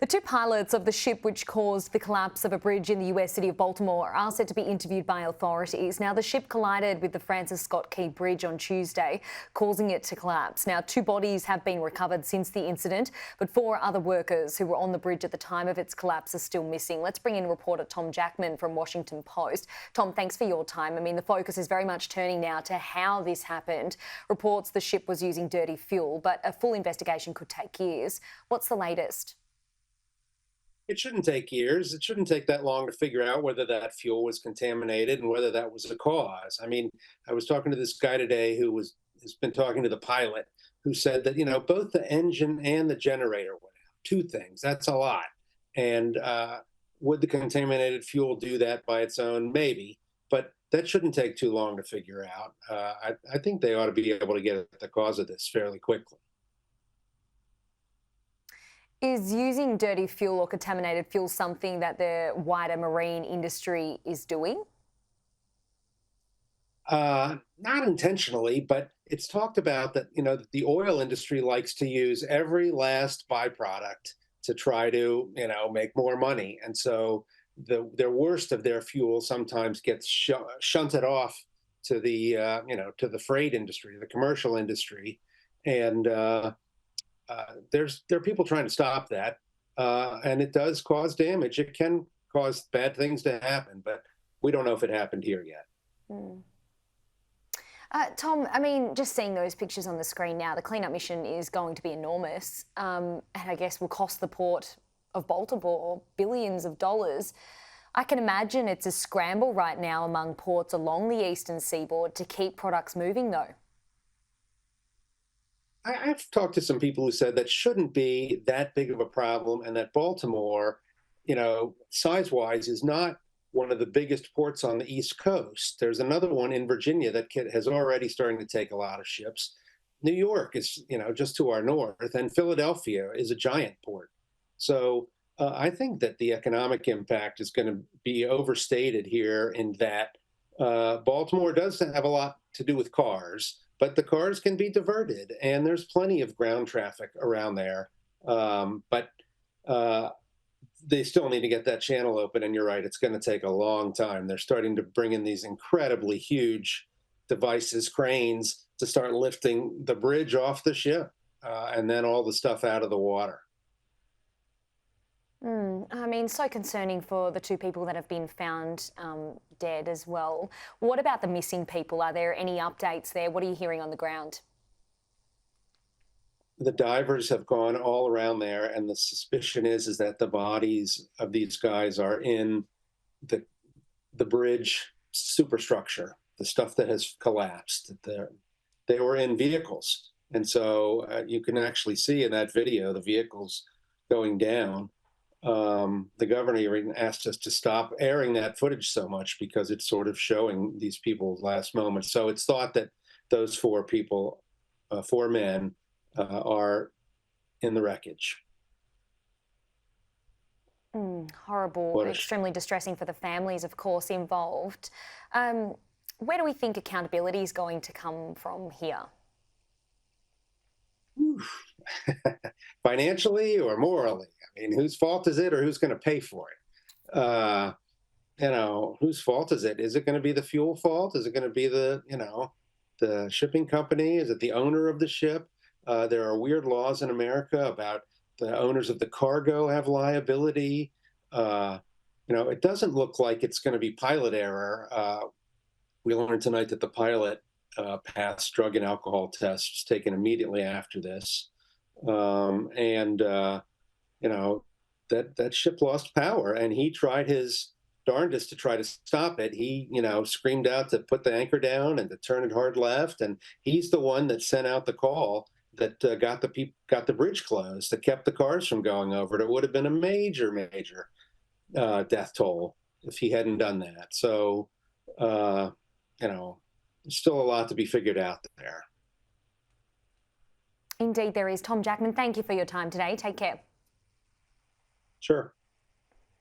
two pilots of the ship which caused the collapse of a bridge in the US city of Baltimore are set to be interviewed by authorities. Now, the ship collided with the Francis Scott Key Bridge on Tuesday, causing it to collapse. Now, two bodies have been recovered since the incident, but four other workers who were on the bridge at the time of its collapse are still missing. Let's bring in reporter Tom Jackman from Washington Post. Tom, thanks for your time. I mean, the focus is very much turning now to how this happened. Reports the ship was using dirty fuel, but a full investigation could take years. What's the latest? It shouldn't take years. It shouldn't take that long to figure out whether that fuel was contaminated and whether that was the cause. I mean, I was talking to this guy today has been talking to the pilot who said that, both the engine and the generator went out. Two things. That's a lot. And would the contaminated fuel do that by its own? Maybe. But that shouldn't take too long to figure out. I think they ought to be able to get at the cause of this fairly quickly. Is using dirty fuel or contaminated fuel something that the wider marine industry is doing? Not intentionally, but it's talked about that, the oil industry likes to use every last byproduct to try to, make more money. And so their worst of their fuel sometimes gets shunted off to the, to the freight industry, the commercial industry. And there are people trying to stop that, and it does cause damage. It can cause bad things to happen, but we don't know if it happened here yet. Tom, I mean, just seeing those pictures on the screen now, the cleanup mission is going to be enormous, and I guess will cost the port of Baltimore billions of dollars. I can imagine it's a scramble right now among ports along the eastern seaboard to keep products moving, though. I've talked to some people who said that shouldn't be that big of a problem, and that Baltimore, size-wise, is not one of the biggest ports on the East Coast. There's another one in Virginia that has already starting to take a lot of ships. New York is, just to our north, and Philadelphia is a giant port. So I think that the economic impact is going to be overstated here in that Baltimore does have a lot to do with cars, but the cars can be diverted, and there's plenty of ground traffic around there. But they still need to get that channel open, and you're right, it's going to take a long time. They're starting to bring in these incredibly huge devices, cranes, to start lifting the bridge off the ship, and then all the stuff out of the water. I mean, so concerning for the two people that have been found dead as well. What about the missing people? Are there any updates there? What are you hearing on the ground? The divers have gone all around there, and the suspicion is that the bodies of these guys are in the bridge superstructure, the stuff that has collapsed. They were in vehicles, and so you can actually see in that video the vehicles going down. The governor even asked us to stop airing that footage so much because it's sort of showing these people's last moments. So it's thought that those four people, four men, are in the wreckage. Horrible, extremely distressing for the families, of course, involved. Where do we think accountability is going to come from here? Financially or morally? I mean, whose fault is it, or who's going to pay for it? Whose fault is it? Is it going to be the fuel fault? Is it going to be the shipping company? Is it the owner of the ship? There are weird laws in America about the owners of the cargo have liability. It doesn't look like it's going to be pilot error. We learned tonight that the pilot passed drug and alcohol tests taken immediately after this. That ship lost power, and he tried his darndest to try to stop it. He, screamed out to put the anchor down and to turn it hard left. And he's the one that sent out the call that got the bridge closed, that kept the cars from going over it. It would have been a major, major death toll if he hadn't done that. So, there's still a lot to be figured out there. Indeed, there is. Tom Jackman, thank you for your time today. Take care. Sure.